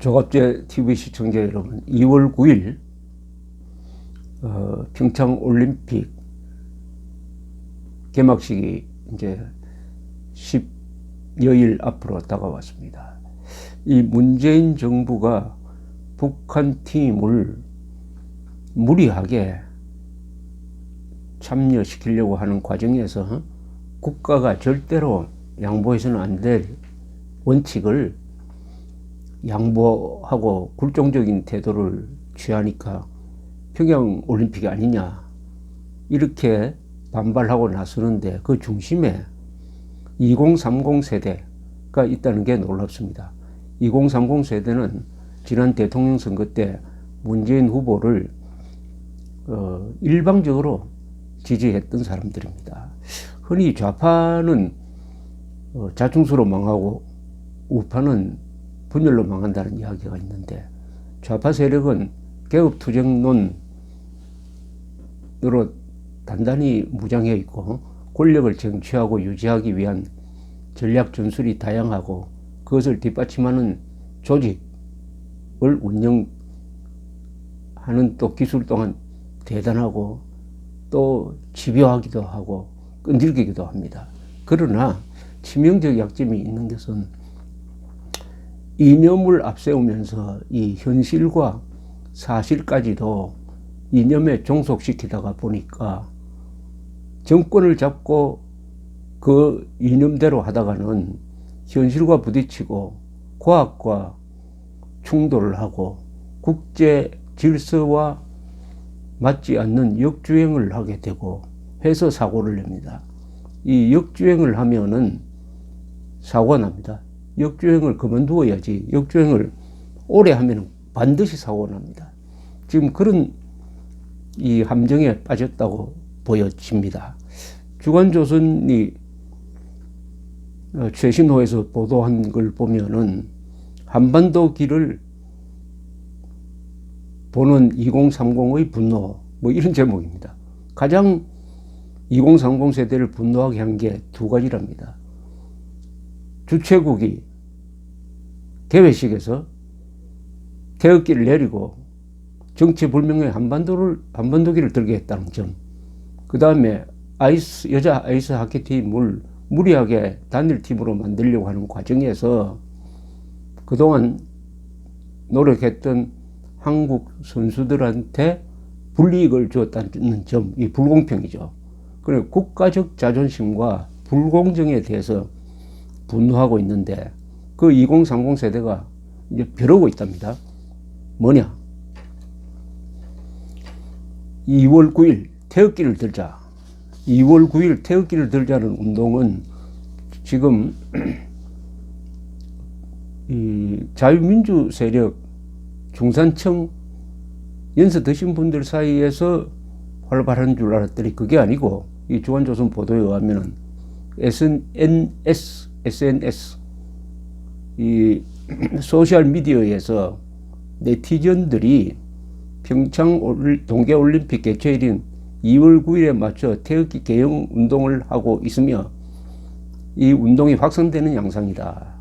조갑제 TV 시청자 여러분, 2월 9일 평창 올림픽 개막식이 이제 10여일 앞으로 다가왔습니다. 이 문재인 정부가 북한 팀을 무리하게 참여시키려고 하는 과정에서 국가가 절대로 양보해서는 안 될 원칙을 양보하고 굴종적인 태도를 취하니까 평양 올림픽이 아니냐 이렇게 반발하고 나서는데, 그 중심에 2030 세대가 있다는 게 놀랍습니다. 2030 세대는 지난 대통령 선거 때 문재인 후보를 일방적으로 지지했던 사람들입니다. 흔히 좌파는 자충수로 망하고 우파는 분열로 망한다는 이야기가 있는데, 좌파 세력은 개업투쟁론으로 단단히 무장해 있고 권력을 쟁취하고 유지하기 위한 전략 전술이 다양하고 그것을 뒷받침하는 조직을 운영하는 또 기술 또한 대단하고 또 집요하기도 하고 끈질기기도 합니다. 그러나 치명적 약점이 있는 것은 이념을 앞세우면서 이 현실과 사실까지도 이념에 종속시키다가 보니까 정권을 잡고 그 이념대로 하다가는 현실과 부딪히고 과학과 충돌을 하고 국제 질서와 맞지 않는 역주행을 하게 되고 해서 사고를 냅니다. 이 역주행을 하면은 사고가 납니다. 역주행을 그만두어야지, 역주행을 오래 하면 반드시 사고가 납니다. 지금 그런 이 함정에 빠졌다고 보여집니다. 주간조선이 최신호에서 보도한 걸 보면은 한반도 길을 보는 2030의 분노, 뭐 이런 제목입니다. 가장 2030 세대를 분노하게 한 게 두 가지랍니다. 주최국이 개회식에서 태극기를 내리고 정체불명의 한반도기를 들게 했다는 점, 그 다음에 여자 아이스 하키팀을 무리하게 단일팀으로 만들려고 하는 과정에서 그동안 노력했던 한국 선수들한테 불이익을 주었다는 점, 이 불공평이죠. 그래, 국가적 자존심과 불공정에 대해서 분노하고 있는데, 그 2030 세대가 이제 벼르고 있답니다. 뭐냐? 2월 9일 태극기를 들자. 2월 9일 태극기를 들자는 운동은 지금 이 자유민주 세력 중산층 연세 드신 분들 사이에서 활발한 줄 알았더니 그게 아니고, 이 주간조선 보도에 의하면은 SNS 이 소셜 미디어에서 네티즌들이 평창 동계올림픽 개최일인 2월 9일에 맞춰 태극기 개영 운동을 하고 있으며 이 운동이 확산되는 양상이다,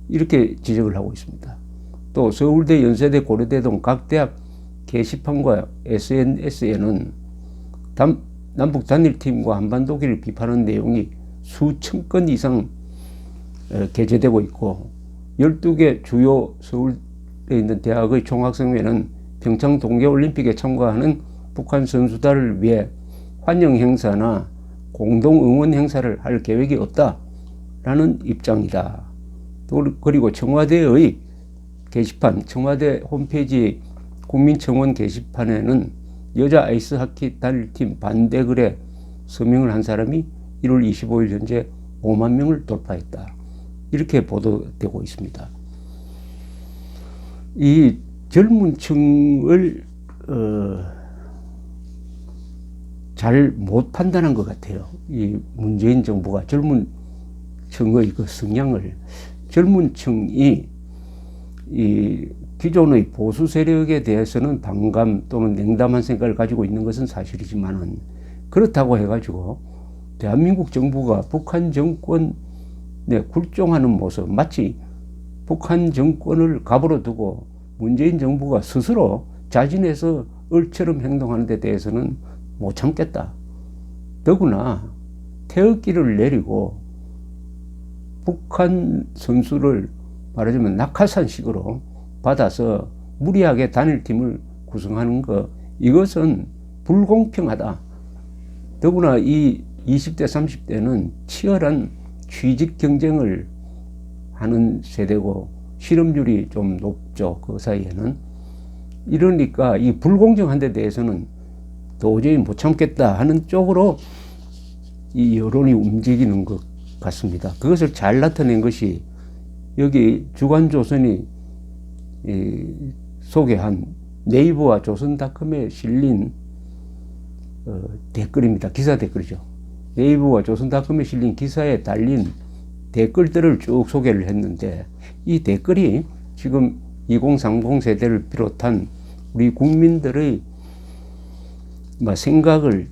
이렇게 지적을 하고 있습니다. 또 서울대, 연세대, 고려대 등 각 대학 게시판과 SNS에는 남북 단일팀과 한반도기를 비판하는 내용이 수천 건 이상 게재되고 있고, 12개 주요 서울에 있는 대학의 총학생회는 평창 동계올림픽에 참가하는 북한 선수단을 위해 환영 행사나 공동 응원 행사를 할 계획이 없다라는 입장이다. 그리고 청와대의 게시판, 청와대 홈페이지 국민청원 게시판에는 여자 아이스하키 단일팀 반대 글에 서명을 한 사람이 1월 25일 현재 5만 명을 돌파했다, 이렇게 보도되고 있습니다. 이 젊은 층을 잘 못 판단한 것 같아요. 이 문재인 정부가 젊은 층의 그 성향을, 젊은 층이 이 기존의 보수 세력에 대해서는 반감 또는 냉담한 생각을 가지고 있는 것은 사실이지만은, 그렇다고 해가지고 대한민국 정부가 북한 정권에 굴종하는 모습, 마치 북한 정권을 갑으로 두고 문재인 정부가 스스로 자진해서 을처럼 행동하는 데 대해서는 못 참겠다. 더구나 태극기를 내리고 북한 선수를 말하자면 낙하산식으로 받아서 무리하게 단일팀을 구성하는 것, 이것은 불공평하다. 더구나 이 20대 30대는 치열한 취직 경쟁을 하는 세대고 실업률이 좀 높죠. 그 사이에는. 이러니까 이 불공정한 데 대해서는 도저히 못 참겠다 하는 쪽으로 이 여론이 움직이는 것 같습니다. 그것을 잘 나타낸 것이 여기 주간조선이 소개한 네이버와 조선닷컴에 실린 댓글입니다. 기사 댓글이죠. 네이버와 조선닷컴에 실린 기사에 달린 댓글들을 쭉 소개를 했는데, 이 댓글이 지금 2030 세대를 비롯한 우리 국민들의 생각을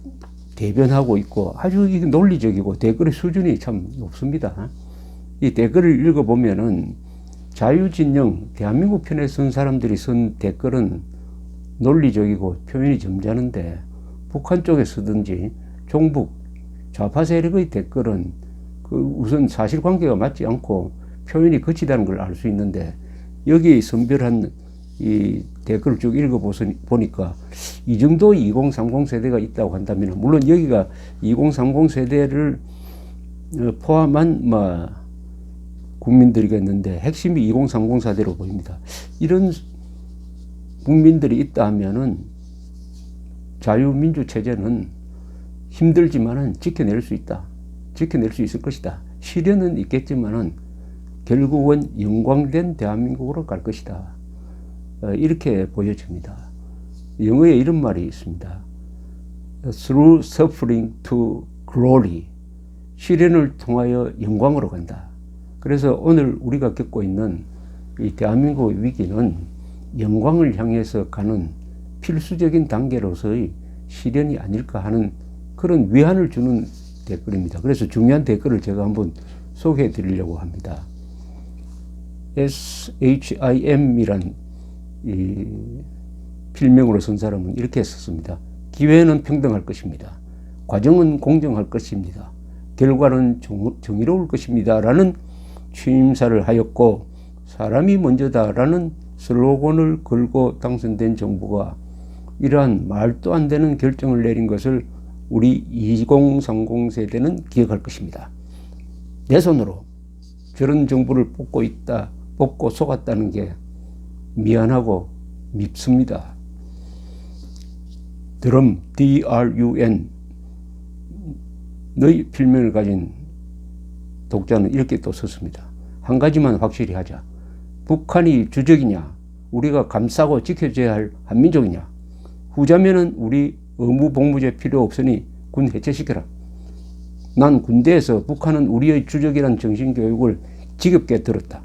대변하고 있고 아주 논리적이고 댓글의 수준이 참 높습니다. 이 댓글을 읽어보면은 자유진영 대한민국 편에 선 사람들이 쓴 댓글은 논리적이고 표현이 점잖은데, 북한 쪽에 쓰든지 종북 좌파 세력의 댓글은 우선 사실관계가 맞지 않고 표현이 거치다는 걸 알 수 있는데, 여기 선별한 이 댓글을 쭉 읽어보니까 이 정도 2030 세대가 있다고 한다면, 물론 여기가 2030 세대를 포함한 국민들이겠는데 핵심이 2030 세대로 보입니다. 이런 국민들이 있다 하면은 자유민주 체제는 힘들지만은 지켜낼 수 있다. 지켜낼 수 있을 것이다. 시련은 있겠지만은 결국은 영광된 대한민국으로 갈 것이다. 이렇게 보여집니다. 영어에 이런 말이 있습니다. Through suffering to glory. 시련을 통하여 영광으로 간다. 그래서 오늘 우리가 겪고 있는 이 대한민국의 위기는 영광을 향해서 가는 필수적인 단계로서의 시련이 아닐까 하는 그런 위안을 주는 댓글입니다. 그래서 중요한 댓글을 제가 한번 소개해 드리려고 합니다. SHIM이란 이 필명으로 쓴 사람은 이렇게 썼습니다. 기회는 평등할 것입니다. 과정은 공정할 것입니다. 결과는 정의로울 것입니다. 라는 취임사를 하였고, 사람이 먼저다 라는 슬로건을 걸고 당선된 정부가 이러한 말도 안 되는 결정을 내린 것을 우리 2030 세대는 기억할 것입니다. 내 손으로 저런 정부를 뽑고 속았다는 게 미안하고 밉습니다. 드럼, DRUN, 너희 필명을 가진 독자는 이렇게 또 썼습니다. 한 가지만 확실히 하자. 북한이 주적이냐, 우리가 감싸고 지켜줘야 할 한민족이냐. 후자면은 우리 의무복무제 필요 없으니 군 해체시켜라. 난 군대에서 북한은 우리의 주적이란 정신교육을 지겹게 들었다.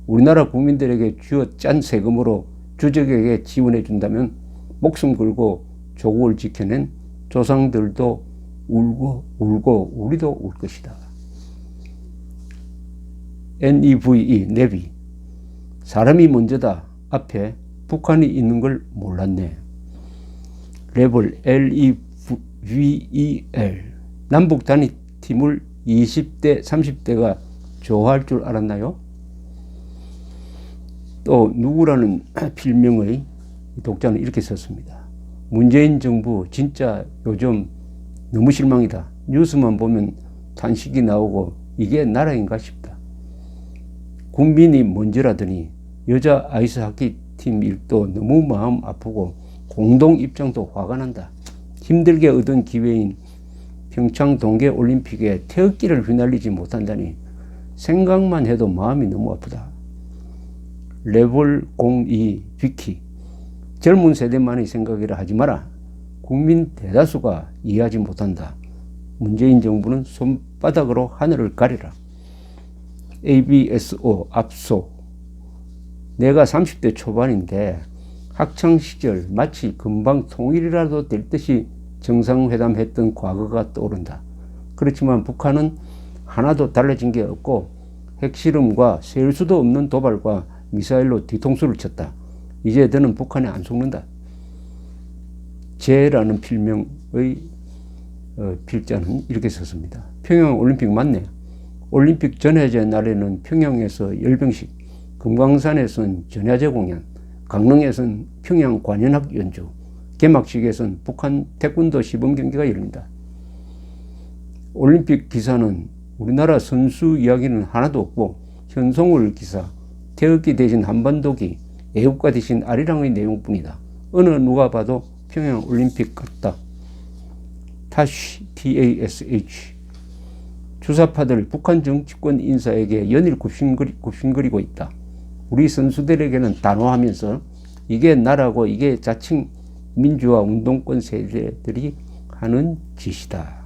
우리나라 국민들에게 쥐어 짠 세금으로 주적에게 지원해 준다면 목숨 걸고 조국을 지켜낸 조상들도 울고 우리도 울 것이다. NEVE, 내비. 사람이 먼저다. 앞에 북한이 있는 걸 몰랐네. 레벨, LEVEL. 남북 단일팀을 20대, 30대가 좋아할 줄 알았나요? 또 누구라는 필명의 독자는 이렇게 썼습니다. 문재인 정부 진짜 요즘 너무 실망이다. 뉴스만 보면 탄식이 나오고 이게 나라인가 싶다. 국민이 먼저라더니 여자 아이스하키 팀 일도 너무 마음 아프고 공동 입장도 화가 난다. 힘들게 얻은 기회인 평창 동계올림픽에 태극기를 휘날리지 못한다니 생각만 해도 마음이 너무 아프다. 레벨 02 비키. 젊은 세대만의 생각이라 하지 마라. 국민 대다수가 이해하지 못한다. 문재인 정부는 손바닥으로 하늘을 가리라. ABSO 압소. 내가 30대 초반인데 학창시절 마치 금방 통일이라도 될 듯이 정상회담했던 과거가 떠오른다. 그렇지만 북한은 하나도 달라진 게 없고 핵실험과 셀 수도 없는 도발과 미사일로 뒤통수를 쳤다. 이제 너는 북한에 안 속는다. 제라는 필명의 필자는 이렇게 썼습니다. 평양 올림픽 맞네. 올림픽 전야제 날에는 평양에서 열병식, 금강산에서는 전야제 공연, 강릉에서는 평양 관현악 연주, 개막식에서는 북한 태권도 시범 경기가 열린다. 올림픽 기사는 우리나라 선수 이야기는 하나도 없고 현송월 기사, 태극기 대신 한반도기, 애국가 대신 아리랑의 내용뿐이다. 어느 누가 봐도 평양 올림픽 같다. TASH. 주사파들 북한 정치권 인사에게 연일 굽신거리고 있다. 우리 선수들에게는 단호하면서 이게 나라고 이게 자칭 민주화 운동권 세대들이 하는 짓이다.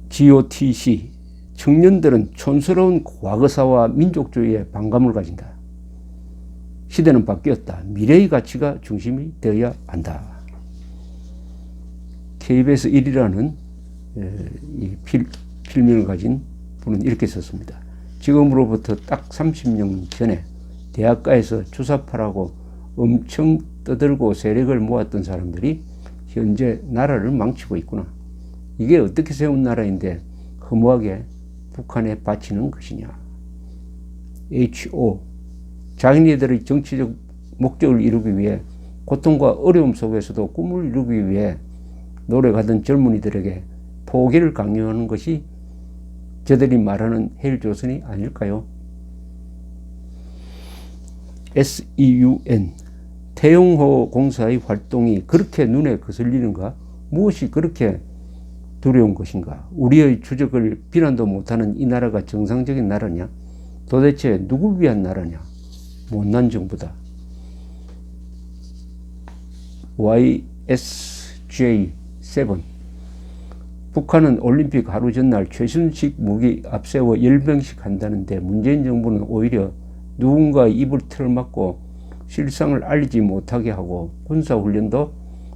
GOTC. 청년들은 촌스러운 과거사와 민족주의에 반감을 가진다. 시대는 바뀌었다. 미래의 가치가 중심이 되어야 한다. KBS 1이라는 이 필명을 가진 분은 이렇게 썼습니다. 지금으로부터 딱 30년 전에 대학가에서 주사파라고 엄청 떠들고 세력을 모았던 사람들이 현재 나라를 망치고 있구나. 이게 어떻게 세운 나라인데 허무하게 북한에 바치는 것이냐. HO. 자기네들의 정치적 목적을 이루기 위해 고통과 어려움 속에서도 꿈을 이루기 위해 노력하던 젊은이들에게 포기를 강요하는 것이 저들이 말하는 헬조선이 아닐까요? SEUN. 태영호 공사의 활동이 그렇게 눈에 거슬리는가? 무엇이 그렇게 두려운 것인가? 우리의 주적을 비난도 못하는 이 나라가 정상적인 나라냐? 도대체 누굴 위한 나라냐? 못난 정부다. YSJ7. 북한은 올림픽 하루 전날 최신식 무기 앞세워 열병식 한다는데 문재인 정부는 오히려 누군가의 입을 틀어막고 실상을 알리지 못하게 하고 군사훈련도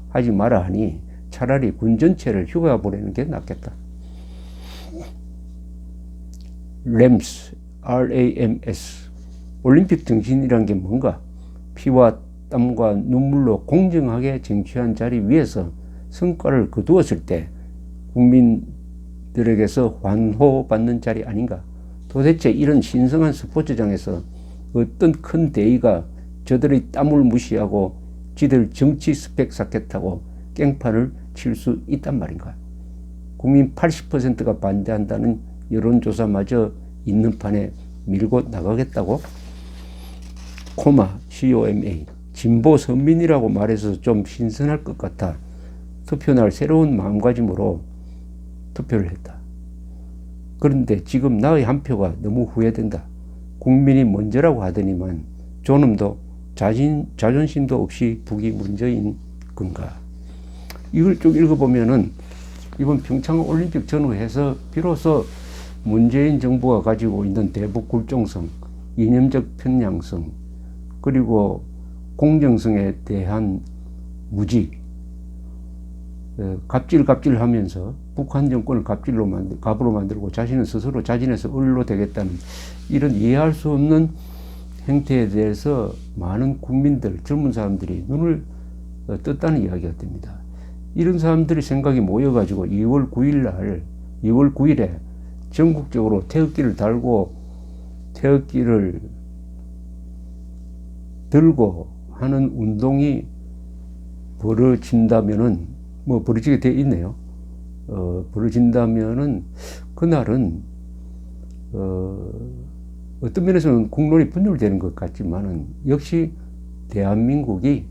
하지 마라 하니 차라리 군 전체를 휴가 보내는 게 낫겠다. RAMS. 올림픽 정신이란 게 뭔가? 피와 땀과 눈물로 공정하게 쟁취한 자리 위에서 성과를 거두었을 때 국민들에게서 환호받는 자리 아닌가? 도대체 이런 신성한 스포츠장에서 어떤 큰 대의가 저들의 땀을 무시하고 지들 정치 스펙 쌓겠다고 깽판을 칠 수 있단 말인가? 국민 80%가 반대한다는 여론조사마저 있는 판에 밀고 나가겠다고? COMA. 진보 선민이라고 말해서 좀 신선할 것 같아 투표날 새로운 마음가짐으로 투표를 했다. 그런데 지금 나의 한 표가 너무 후회된다. 국민이 먼저라고 하더니만 저놈도 자존심도 없이 북이 먼저인 건가? 이걸 쭉 읽어보면은 이번 평창 올림픽 전후해서 비로소 문재인 정부가 가지고 있는 대북 굴종성, 이념적 편향성, 그리고 공정성에 대한 무지, 갑질하면서 북한 정권을 갑으로 만들고 자신은 스스로 자진해서 을로 되겠다는 이런 이해할 수 없는 행태에 대해서 많은 국민들, 젊은 사람들이 눈을 떴다는 이야기가 됩니다. 이런 사람들의 생각이 모여가지고 2월 9일에 전국적으로 태극기를 달고 태극기를 들고 하는 운동이 벌어진다면은 벌어지게 돼 있네요. 벌어진다면은 그날은 어떤 면에서는 국론이 분열되는 것 같지만은 역시 대한민국이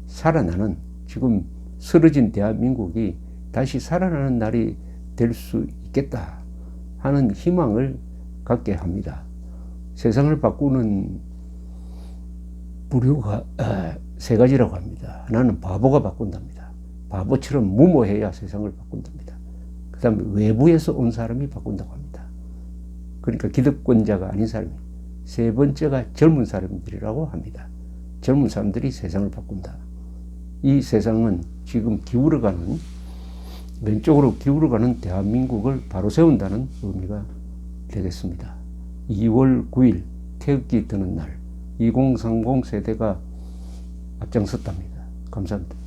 살아나는, 지금 쓰러진 대한민국이 다시 살아나는 날이 될 수 있겠다 하는 희망을 갖게 합니다. 세상을 바꾸는 부류가 세 가지라고 합니다. 하나는 바보가 바꾼답니다. 바보처럼 무모해야 세상을 바꾼답니다. 그 다음에 외부에서 온 사람이 바꾼다고 합니다. 그러니까 기득권자가 아닌 사람이. 세 번째가 젊은 사람들이라고 합니다. 젊은 사람들이 세상을 바꾼다. 이 세상은 지금 기울어가는 왼쪽으로 기울어가는 대한민국을 바로 세운다는 의미가 되겠습니다. 2월 9일 태극기 드는 날 2030 세대가 앞장섰답니다. 감사합니다.